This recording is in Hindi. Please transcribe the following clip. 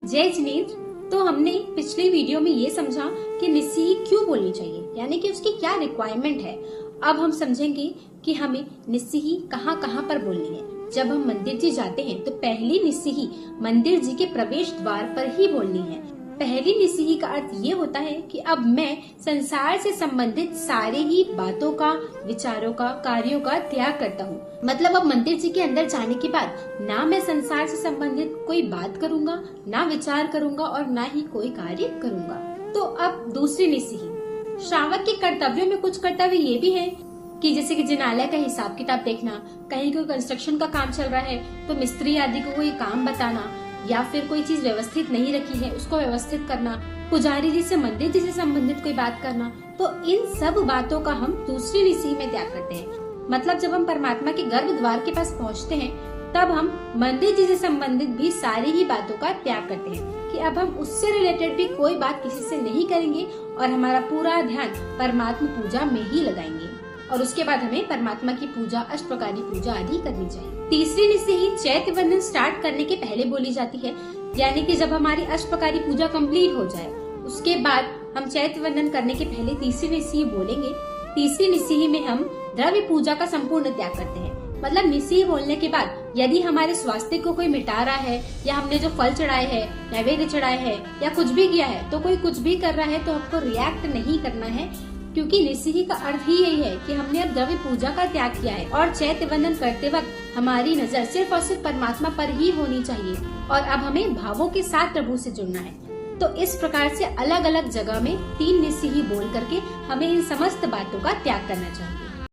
जय जिनेंद्र। तो हमने पिछले वीडियो में ये समझा कि निस्सिही क्यों बोलनी चाहिए, यानी कि उसकी क्या रिक्वायरमेंट है। अब हम समझेंगे कि हमें निस्सिही कहाँ कहाँ पर बोलनी है। जब हम मंदिर जी जाते हैं तो पहली निस्सिही मंदिर जी के प्रवेश द्वार पर ही बोलनी है। पहली निस्सिही का अर्थ ये होता है कि अब मैं संसार से संबंधित सारे ही बातों का, विचारों का, कार्यों का त्याग करता हूँ। मतलब अब मंदिर जी के अंदर जाने के बाद ना मैं संसार से संबंधित कोई बात करूँगा, ना विचार करूँगा और ना ही कोई कार्य करूँगा। तो अब दूसरी निस्सिही, श्रावक के कर्तव्यों में कुछ कर्तव्य ये भी है कि जैसे कि जिनालय का हिसाब किताब देखना, कहीं कोई कंस्ट्रक्शन का काम चल रहा है तो मिस्त्री आदि को कोई काम बताना, या फिर कोई चीज व्यवस्थित नहीं रखी है उसको व्यवस्थित करना, पुजारी जी से, मंदिर जी से संबंधित कोई बात करना। तो इन सब बातों का हम दूसरी निस्सिही में त्याग करते हैं। मतलब जब हम परमात्मा के गर्भ द्वार के पास पहुँचते हैं तब हम मंदिर जी से संबंधित भी सारी ही बातों का त्याग करते हैं कि अब हम उससे रिलेटेड भी कोई बात किसी से नहीं करेंगे और हमारा पूरा ध्यान परमात्मा पूजा में ही लगाएंगे। और उसके बाद हमें परमात्मा की पूजा, अष्टप्रकारी पूजा आदि करनी चाहिए। तीसरी निस्सिही चैत्र वंदन स्टार्ट करने के पहले बोली जाती है, यानी कि जब हमारी अष्टप्रकारी पूजा कंप्लीट हो जाए उसके बाद हम चैत्र वंदन करने के पहले तीसरी निस्सिही बोलेंगे। तीसरी निस्सिही में हम द्रव्य पूजा का संपूर्ण त्याग करते हैं। मतलब निस्सिही बोलने के बाद यदि हमारे स्वास्थ्य को कोई मिटा रहा है, या हमने जो फल चढ़ाए हैं, नैवेद्य चढ़ाए हैं, या कुछ भी किया है, तो कोई कुछ भी कर रहा है तो हमको रिएक्ट नहीं करना है, क्योंकि निस्सिही का अर्थ ही यही है कि हमने अब द्रव्य पूजा का त्याग किया है और चैत्र वंदन करते वक्त हमारी नजर सिर्फ और सिर्फ परमात्मा पर ही होनी चाहिए और अब हमें भावों के साथ प्रभु से जुड़ना है। तो इस प्रकार से अलग अलग जगह में 3 निस्सिही बोल करके हमें इन समस्त बातों का त्याग करना चाहिए।